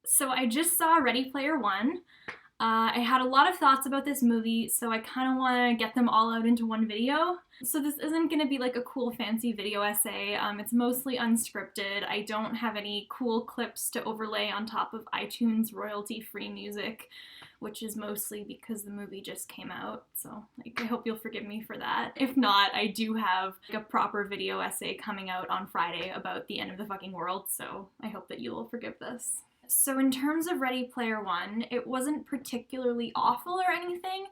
So I just saw Ready Player One. I had a lot of thoughts about this movie, so I kind of want to get them all out into one video. So this isn't going to be like a cool fancy video essay. It's mostly unscripted. I don't have any cool clips to overlay on top of iTunes royalty-free music, which is mostly because the movie just came out. So I hope you'll forgive me for that. If not, I do have a proper video essay coming out on Friday about the end of the fucking world, so I hope that you will forgive this. So in terms of Ready Player One, it wasn't particularly awful or anything,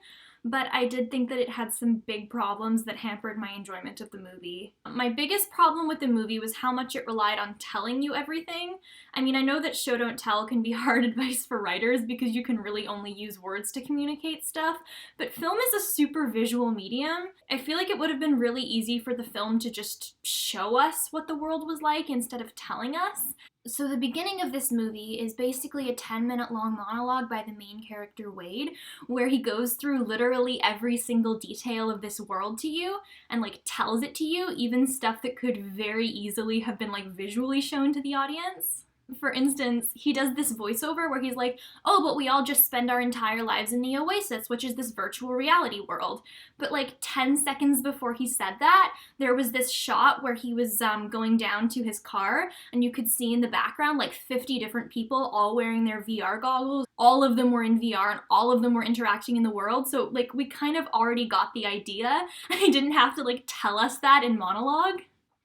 but I did think that it had some big problems that hampered my enjoyment of the movie. My biggest problem with the movie was how much it relied on telling you everything. I mean, I know that show don't tell can be hard advice for writers because you can really only use words to communicate stuff, but film is a super visual medium. I feel like it would have been really easy for the film to just show us what the world was like instead of telling us. So the beginning of this movie is basically a 10-minute long monologue by the main character Wade, where he goes through literally every single detail of this world to you and like tells it to you, even stuff that could very easily have been like visually shown to the audience. For instance, he does this voiceover where he's like, oh, but we all just spend our entire lives in the Oasis, which is this virtual reality world. But like 10 seconds before he said that, there was this shot where he was going down to his car, and you could see in the background like 50 different people all wearing their VR goggles. All of them were in VR and all of them were interacting in the world. So like we kind of already got the idea, and he didn't have to like tell us that in monologue.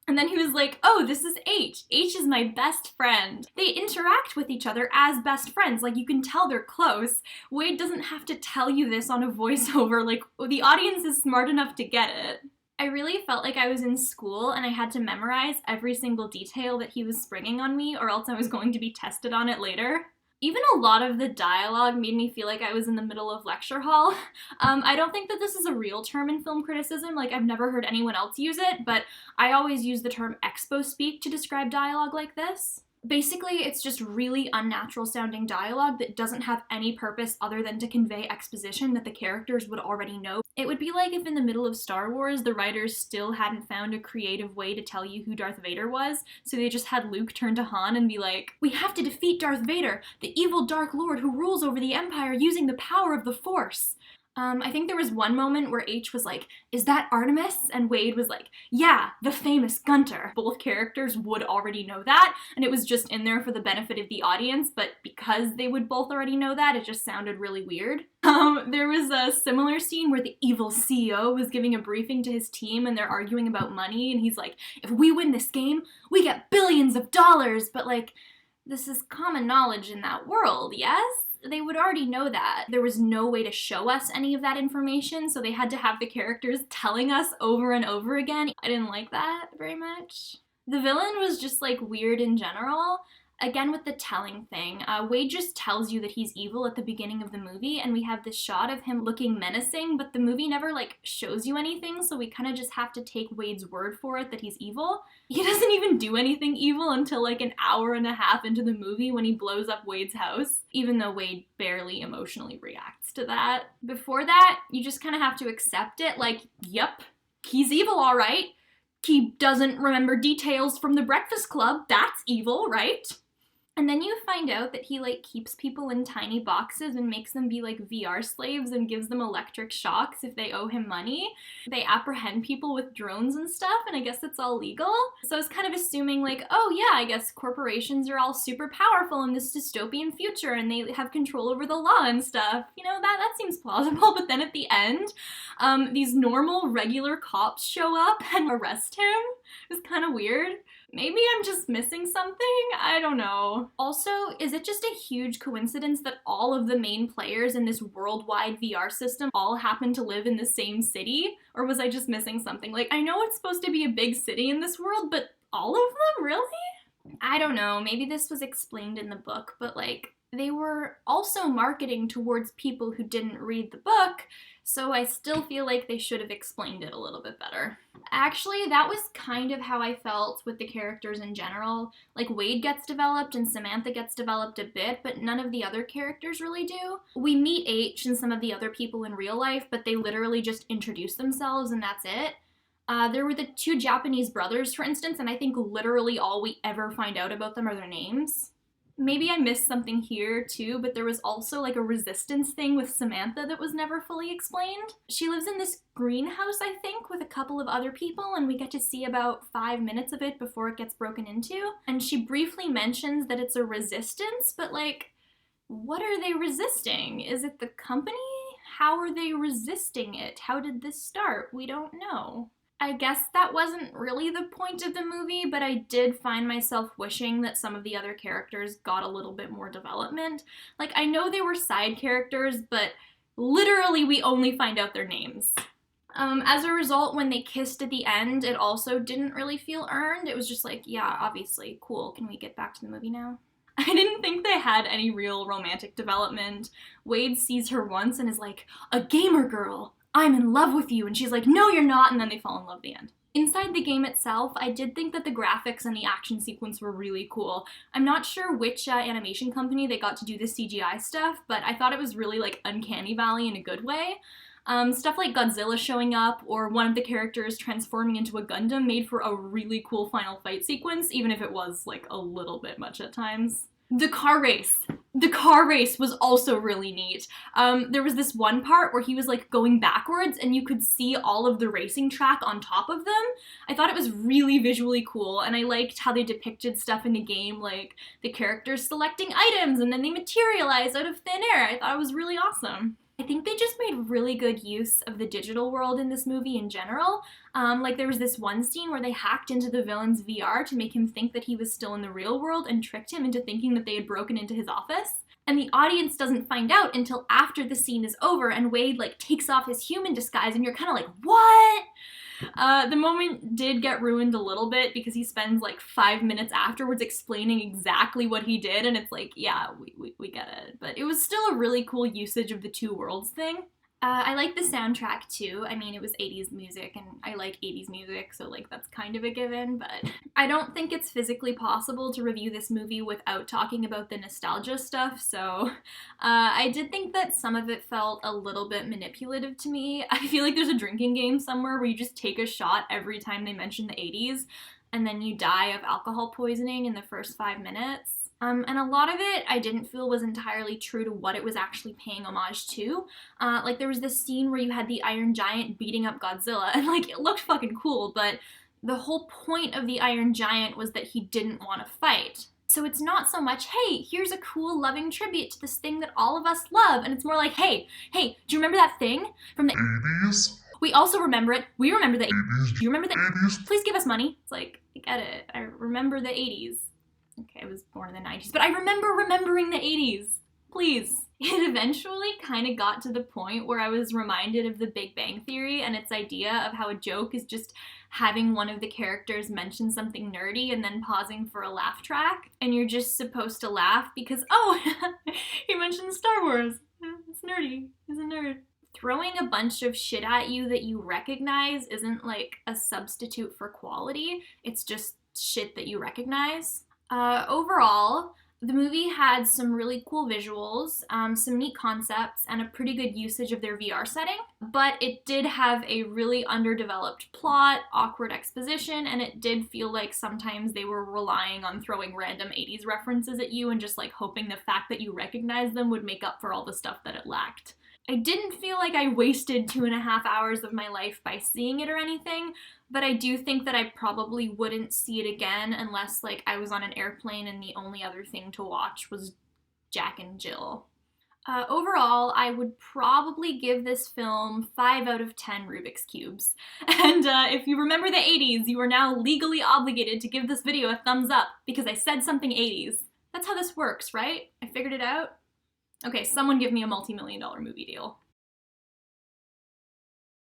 And then he was like, oh, this is H. H is my best friend. They interact with each other as best friends. Like, you can tell they're close. Wade doesn't have to tell you this on a voiceover. Like, the audience is smart enough to get it. I really felt like I was in school and I had to memorize every single detail that he was springing on me, or else I was going to be tested on it later. Even a lot of the dialogue made me feel like I was in the middle of lecture hall. I don't think that this is a real term in film criticism, like I've never heard anyone else use it, but I always use the term expo speak to describe dialogue like this. Basically, it's just really unnatural sounding dialogue that doesn't have any purpose other than to convey exposition that the characters would already know. It would be like if in the middle of Star Wars, the writers still hadn't found a creative way to tell you who Darth Vader was, so they just had Luke turn to Han and be like, we have to defeat Darth Vader, the evil Dark Lord who rules over the Empire using the power of the Force. I think there was one moment where H was like, is that Artemis? And Wade was like, yeah, the famous Gunter. Both characters would already know that, and it was just in there for the benefit of the audience, but because they would both already know that, it just sounded really weird. There was a similar scene where the evil CEO was giving a briefing to his team and they're arguing about money, and he's like, if we win this game, we get billions of dollars, but like, this is common knowledge in that world, yes? They would already know that. There was no way to show us any of that information, so they had to have the characters telling us over and over again. I didn't like that very much. The villain was just like weird in general. Again, with the telling thing, Wade just tells you that he's evil at the beginning of the movie, and we have this shot of him looking menacing, but the movie never, like, shows you anything, so we kind of just have to take Wade's word for it that he's evil. He doesn't even do anything evil until, like, an hour and a half into the movie when he blows up Wade's house, even though Wade barely emotionally reacts to that. Before that, you just kind of have to accept it, like, yep, he's evil, all right. He doesn't remember details from the Breakfast Club, that's evil, right? And then you find out that he, like, keeps people in tiny boxes and makes them be, like, VR slaves and gives them electric shocks if they owe him money. They apprehend people with drones and stuff, and I guess it's all legal. So I was kind of assuming, like, oh yeah, I guess corporations are all super powerful in this dystopian future and they have control over the law and stuff. You know, that seems plausible, but then at the end, these normal, regular cops show up and arrest him. It was kind of weird. Maybe I'm just missing something? I don't know. Also, is it just a huge coincidence that all of the main players in this worldwide VR system all happen to live in the same city? Or was I just missing something? Like, I know it's supposed to be a big city in this world, but all of them? Really? I don't know. Maybe this was explained in the book, but like, they were also marketing towards people who didn't read the book, so I still feel like they should have explained it a little bit better. Actually, that was kind of how I felt with the characters in general. Like, Wade gets developed and Samantha gets developed a bit, but none of the other characters really do. We meet H and some of the other people in real life, but they literally just introduce themselves and that's it. There were the two Japanese brothers, for instance, and I think literally all we ever find out about them are their names. Maybe I missed something here too, but there was also like a resistance thing with Samantha that was never fully explained. She lives in this greenhouse, I think, with a couple of other people, and we get to see about 5 minutes of it before it gets broken into. And she briefly mentions that it's a resistance, but like, what are they resisting? Is it the company? How are they resisting it? How did this start? We don't know. I guess that wasn't really the point of the movie, but I did find myself wishing that some of the other characters got a little bit more development. Like, I know they were side characters, but literally we only find out their names. As a result, when they kissed at the end, it also didn't really feel earned. It was just like, yeah, obviously, cool, can we get back to the movie now? I didn't think they had any real romantic development. Wade sees her once and is like, a gamer girl, I'm in love with you, and she's like, no you're not, and then they fall in love at the end. Inside the game itself, I did think that the graphics and the action sequence were really cool. I'm not sure which animation company they got to do the CGI stuff, but I thought it was really like Uncanny Valley in a good way. Stuff like Godzilla showing up or one of the characters transforming into a Gundam made for a really cool final fight sequence, even if it was like a little bit much at times. The car race. The car race was also really neat. There was this one part where he was like going backwards and you could see all of the racing track on top of them. I thought it was really visually cool, and I liked how they depicted stuff in the game, like the characters selecting items and then they materialize out of thin air. I thought it was really awesome. I think they just made really good use of the digital world in this movie in general. Like there was this one scene where they hacked into the villain's VR to make him think that he was still in the real world and tricked him into thinking that they had broken into his office. And the audience doesn't find out until after the scene is over and Wade like takes off his human disguise and you're kind of like, what? The moment did get ruined a little bit because he spends like 5 minutes afterwards explaining exactly what he did, and it's like, yeah, we get it. But it was still a really cool usage of the two worlds thing. I like the soundtrack too. I mean, it was 80s music, and I like 80s music, so like that's kind of a given, but I don't think it's physically possible to review this movie without talking about the nostalgia stuff, so I did think that some of it felt a little bit manipulative to me. I feel like there's a drinking game somewhere where you just take a shot every time they mention the 80s, and then you die of alcohol poisoning in the first 5 minutes. And a lot of it I didn't feel was entirely true to what it was actually paying homage to. Like there was this scene where you had the Iron Giant beating up Godzilla, and like it looked fucking cool, but the whole point of the Iron Giant was that he didn't want to fight. So it's not so much, hey, here's a cool loving tribute to this thing that all of us love, and it's more like, hey, do you remember that thing from the 80s? We also remember it. We remember the 80s. Do you remember the 80s? Please give us money. It's like, I get it. I remember the 80s. Okay, I was born in the 90s, but I remember remembering the 80s. Please. It eventually kind of got to the point where I was reminded of the Big Bang Theory and its idea of how a joke is just having one of the characters mention something nerdy and then pausing for a laugh track. And you're just supposed to laugh because, oh, he mentioned Star Wars. It's nerdy. He's a nerd. Throwing a bunch of shit at you that you recognize isn't like a substitute for quality. It's just shit that you recognize. Overall, the movie had some really cool visuals, some neat concepts, and a pretty good usage of their VR setting, but it did have a really underdeveloped plot, awkward exposition, and it did feel like sometimes they were relying on throwing random 80s references at you and just like hoping the fact that you recognize them would make up for all the stuff that it lacked. I didn't feel like I wasted 2.5 hours of my life by seeing it or anything, but I do think that I probably wouldn't see it again unless like I was on an airplane and the only other thing to watch was Jack and Jill. Overall, I would probably give this film 5 out of 10 Rubik's Cubes. And if you remember the 80s, you are now legally obligated to give this video a thumbs up because I said something 80s. That's how this works, right? I figured it out. Okay, someone give me a multi-million-dollar movie deal.